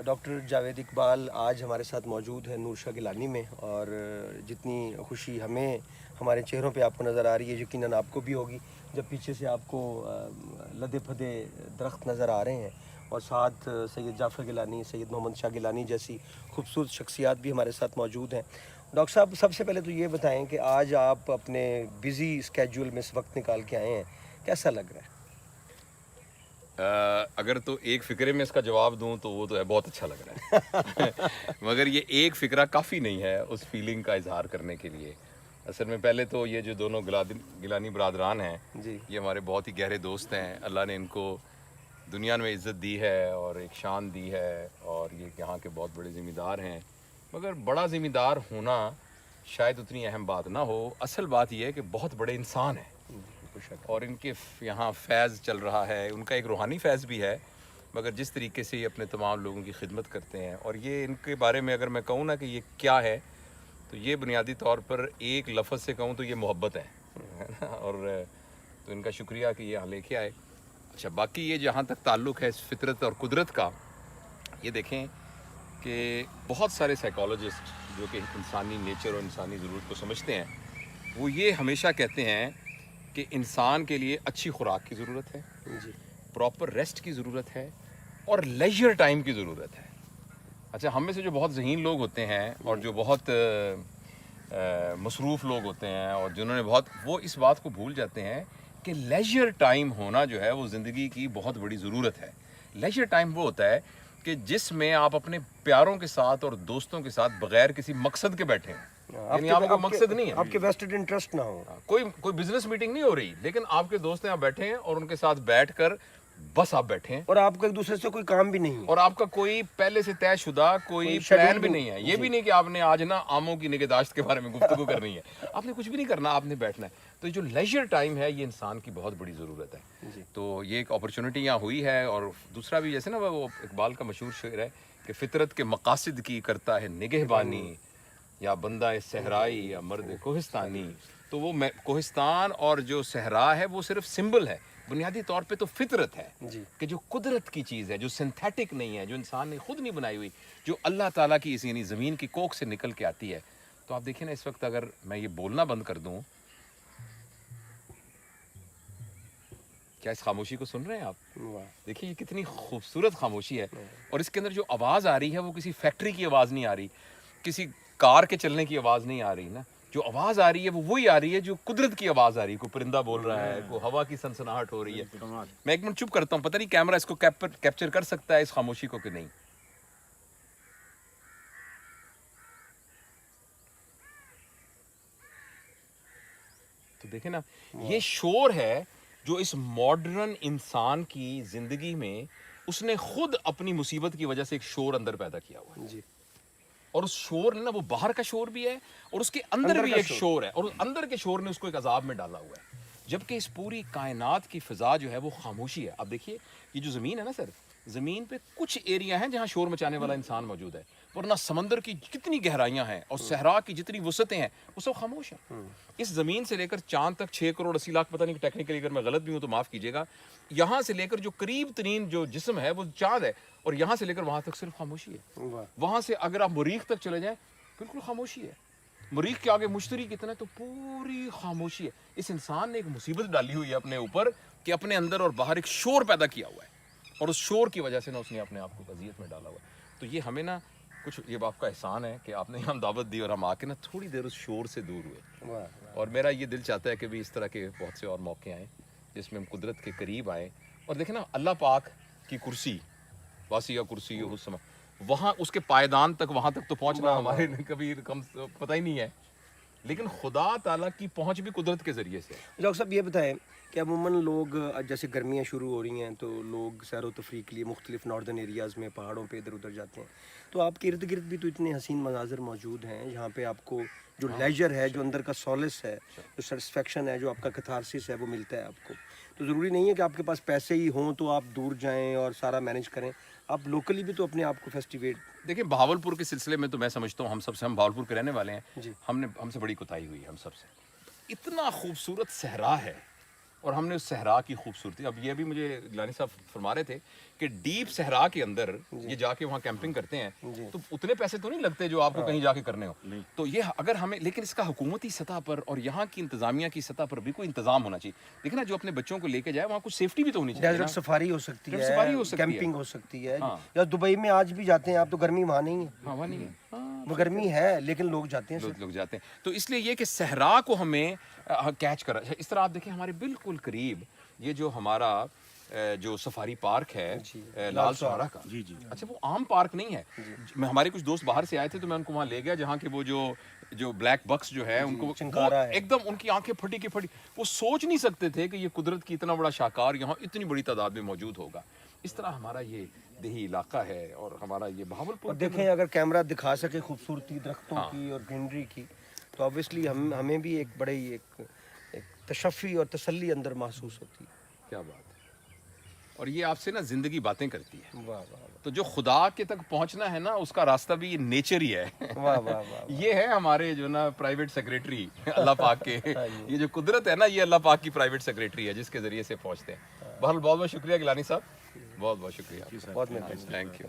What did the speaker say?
Doctor Javed Iqbal آج ہمارے ساتھ موجود ہیں نور شاہ گیلانی میں، اور جتنی خوشی ہمیں ہمارے چہروں پہ آپ کو نظر آ رہی ہے یقیناً آپ کو بھی ہوگی جب پیچھے سے آپ کو لدے پھدے درخت نظر آ رہے ہیں، اور ساتھ سید جعفر گیلانی، سید محمد شاہ گیلانی جیسی خوبصورت شخصیات بھی ہمارے ساتھ موجود ہیں۔ ڈاکٹر صاحب، سب سے پہلے تو یہ بتائیں کہ آج آپ اپنے بزی اسکیجول میں اس وقت نکال کے آئے ہیں، کیسا لگ رہا ہے؟ اگر تو ایک فکرے میں اس کا جواب دوں تو وہ تو ہے بہت اچھا لگ رہا ہے مگر یہ ایک فکرہ کافی نہیں ہے اس فیلنگ کا اظہار کرنے کے لیے۔ اصل میں پہلے تو یہ جو دونوں گیلانی برادران ہیں جی، یہ ہمارے بہت ہی گہرے دوست ہیں، اللہ نے ان کو دنیا میں عزت دی ہے اور ایک شان دی ہے، اور یہ یہاں کے بہت بڑے ذمہ دار ہیں۔ مگر بڑا ذمہ دار ہونا شاید اتنی اہم بات نہ ہو، اصل بات یہ ہے کہ بہت بڑے انسان ہیں اور ان کے یہاں فیض چل رہا ہے، ان کا ایک روحانی فیض بھی ہے، مگر جس طریقے سے یہ اپنے تمام لوگوں کی خدمت کرتے ہیں، اور یہ ان کے بارے میں اگر میں کہوں نا کہ یہ کیا ہے تو یہ بنیادی طور پر ایک لفظ سے کہوں تو یہ محبت ہے اور تو ان کا شکریہ کہ یہ یہاں لے کے آئے۔ اچھا، باقی یہ جہاں تک تعلق ہے اس فطرت اور قدرت کا، یہ دیکھیں کہ بہت سارے سائیکالوجسٹ جو کہ انسانی نیچر اور انسانی ضرورت کو سمجھتے ہیں وہ یہ ہمیشہ کہتے ہیں کہ انسان کے لیے اچھی خوراک کی ضرورت ہے، جی، پراپر ریسٹ کی ضرورت ہے، اور لیجر ٹائم کی ضرورت ہے۔ اچھا، ہم میں سے جو بہت ذہین لوگ ہوتے ہیں اور جو بہت مصروف لوگ ہوتے ہیں اور جنہوں نے وہ اس بات کو بھول جاتے ہیں کہ لیجر ٹائم ہونا جو ہے وہ زندگی کی بہت بڑی ضرورت ہے۔ لیجر ٹائم وہ ہوتا ہے کہ جس میں آپ اپنے پیاروں کے ساتھ اور دوستوں کے ساتھ بغیر کسی مقصد کے بیٹھے ہیں، یعنی آپ کو مقصد نہیں ہے، آپ کے ویسٹڈ انٹرسٹ نہ ہو، کوئی بزنس میٹنگ نہیں ہو رہی، لیکن آپ کے دوست یہاں بیٹھے ہیں اور ان کے ساتھ بیٹھ کر بس آپ بیٹھے ہیں، اور آپ کا ایک دوسرے سے کوئی کام بھی نہیں ہے، اور آپ کا کوئی پہلے سے طے شدہ کوئی پلان بھی نہیں ہے۔ یہ بھی نہیں کہ آپ نے آج نا آموں کی نگہداشت کے بارے میں گفتگو کرنی ہے، آپ نے کچھ بھی نہیں کرنا، آپ نے بیٹھنا ہے۔ تو یہ جو لیجر ٹائم ہے یہ انسان کی بہت بڑی ضرورت ہے، تو یہ ایک اپرچونٹی یہاں ہوئی ہے۔ اور دوسرا بھی جیسے نا وہ اقبال کا مشہور شعر ہے کہ فطرت کے مقاصد کی کرتا ہے نگہبانی، یا بندہ صحرائی یا مرد کوہستانی۔ تو وہ کوہستان اور جو صحرا ہے وہ صرف سمبل ہے، بنیادی طور پہ تو فطرت ہے کہ جو قدرت کی چیز ہے، جو سنتھیٹک نہیں ہے، جو انسان نے خود نہیں بنائی ہوئی، جو اللہ تعالیٰ کی یعنی زمین کی کوکھ سے نکل کے آتی ہے۔ تو آپ دیکھیں نا اس وقت اگر میں یہ بولنا بند کر دوں، کیا اس خاموشی کو سن رہے ہیں آپ؟ دیکھیں یہ کتنی خوبصورت خاموشی ہے، اور اس کے اندر جو آواز آ رہی ہے وہ کسی فیکٹری کی آواز نہیں آ رہی، کسی کار کے چلنے کی آواز نہیں آ رہی نا، جو آواز آ رہی ہے وہ وہی آ رہی ہے جو قدرت کی آواز آ رہی ہے، کوئی پرندہ بول رہا ہے، کوئی ہوا کی سنسناہٹ ہو رہی ہے۔ میں ایک منٹ چپ کرتا ہوں، پتہ نہیں کیمرہ اس کو کیپچر کر سکتا ہے اس خاموشی کو کہ نہیں۔ تو دیکھیں نا، یہ شور ہے جو اس ماڈرن انسان کی زندگی میں اس نے خود اپنی مصیبت کی وجہ سے ایک شور اندر پیدا کیا ہوا ہے، اور اس شور نے نا وہ باہر کا شور بھی ہے اور اس کے اندر بھی ایک شور ہے، اور اس اندر کے شور نے اس کو ایک عذاب میں ڈالا ہوا ہے، جبکہ اس پوری کائنات کی فضا جو ہے وہ خاموشی ہے۔ اب دیکھیے یہ جو زمین ہے نا سر، زمین پہ کچھ ایریا ہیں جہاں شور مچانے والا انسان موجود ہے، ورنہ سمندر کی کتنی گہرائیاں ہیں اور صحرا کی جتنی وسعتیں ہیں وہ سب خاموش ہیں۔ اس زمین سے لے کر چاند تک 6 کروڑ 80 لاکھ، پتہ نہیں ٹیکنیکلی اگر میں غلط بھی ہوں تو معاف کیجیے گا، یہاں سے لے کر جو قریب ترین جو جسم ہے وہ چاند ہے، اور یہاں سے لے کر وہاں تک صرف خاموشی ہے۔ وہاں سے اگر آپ مریخ تک چلے جائیں بالکل خاموشی ہے، مریخ کے آگے مشتری کتنا ہے تو پوری خاموشی ہے۔ اس انسان نے ایک مصیبت ڈالی ہوئی ہے اپنے اوپر کہ اپنے اندر اور باہر ایک شور پیدا کیا ہوا ہے، اور اس شور کی وجہ سے نا اس نے اپنے آپ کو اذیت میں ڈالا ہوا ہے۔ تو یہ ہمیں نا کچھ، یہ آپ کا احسان ہے کہ آپ نے ہم دعوت دی اور ہم آ کے نا تھوڑی دیر اس شور سے دور ہوئے، اور میرا یہ دل چاہتا ہے کہ بھی اس طرح کے بہت سے اور موقع آئیں جس میں ہم قدرت کے قریب آئیں، اور دیکھیں نا اللہ پاک کی کرسی، واسیہ کرسی السما، وہاں اس کے پائیدان تک، وہاں تک تو پہنچنا ہمارے کبھی کم پتہ ہی نہیں ہے، لیکن خدا تعالیٰ کی پہنچ بھی قدرت کے ذریعے سے۔ ڈاکٹر صاحب یہ بتائیں کہ عموماً لوگ جیسے گرمیاں شروع ہو رہی ہیں تو لوگ سیر و تفریح کے لیے مختلف ناردرن ایریاز میں پہاڑوں پہ ادھر ادھر جاتے ہیں، تو آپ کے ارد گرد بھی تو اتنے حسین مناظر موجود ہیں یہاں پہ، آپ کو جو لیجر ہے، جو اندر کا سولس ہے، جو سیٹسفیکشن ہے، جو آپ کا کتھارسس ہے وہ ملتا ہے آپ کو، تو ضروری نہیں ہے کہ آپ کے پاس پیسے ہی ہوں تو آپ دور جائیں اور سارا مینیج کریں، آپ لوکلی بھی تو اپنے آپ کو فیسٹیویٹ۔ دیکھیں بہاولپور کے سلسلے میں تو میں سمجھتا ہوں ہم بہاولپور کے رہنے والے ہیں، ہم سے بڑی کوتاہی ہوئی ہے ہم سب سے۔ اتنا خوبصورت صحرا ہے اور ہم نے اس صحرا کی خوبصورتی، اب یہ بھی مجھے گیلانی صاحب فرما رہے تھے کہ ڈیپ صحرا کے اندر یہ جا کے وہاں کیمپنگ کرتے ہیں تو اتنے پیسے تو نہیں لگتے جو آپ کو کہیں جا کے کرنے ہو. تو یہ اگر ہمیں، لیکن اس کا حکومتی سطح پر اور یہاں کی انتظامیہ کی سطح پر بھی کوئی انتظام ہونا چاہیے. دیکھیں نا، جو اپنے بچوں کو لے کے جائے وہاں کچھ سیفٹی بھی تو ہونی چاہیے. ڈیزرٹ سفاری ہو سکتی ڈیزرٹ سفاری ہو ہے، سکتی ہے. کیمپنگ ہو سکتی ہے. یا دبئی میں آج بھی جاتے ہیں آپ تو گرمی وہاں نہیں ہے، ہوا نہیں ہے، وہ گرمی ہے لیکن لوگ جاتے ہیں. لوگ جاتے ہیں. تو اس لیے یہ کہ صحرا کو ہمیں کیچ کرا. اس طرح آپ دیکھیں ہمارے بالکل قریب یہ جو ہمارا جو سفاری پارک ہے لال سہارا کا، اچھا وہ عام پارک نہیں ہے. میں ہمارے کچھ دوست باہر سے آئے تھے تو میں ان کو وہاں لے گیا جہاں کہ وہ جو بلیک بکس جو ہے ان کو ایک دم ان کی آنکھیں پھٹی کی پھٹی، وہ سوچ نہیں سکتے تھے کہ یہ قدرت کی اتنا بڑا شاہکار یہاں اتنی بڑی تعداد میں موجود ہوگا. اس طرح ہمارا یہ دیہی علاقہ ہے اور ہمارا یہ بہاولپور. دیکھیں اگر کیمرہ دکھا سکے خوبصورتی درختوں کی اور گرینری کی تو اوبیسلی ہمیں بھی ایک بڑے ایک تشفی اور تسلی اندر محسوس ہوتی ہے. کیا بات ہے. اور یہ آپ سے نا زندگی باتیں کرتی ہے. واہ واہ تو جو خدا کے تک پہنچنا ہے نا اس کا راستہ بھی یہ نیچر ہی ہے. واہ واہ واہ. یہ ہے ہمارے جو نا پرائیویٹ سیکریٹری اللہ پاک کے. یہ جو قدرت ہے نا یہ اللہ پاک کی پرائیویٹ سیکریٹری ہے جس کے ذریعے سے پہنچتے ہیں. بہت بہت شکریہ گیلانی صاحب، بہت بہت شکریہ. بہت مہربانی. Thank you.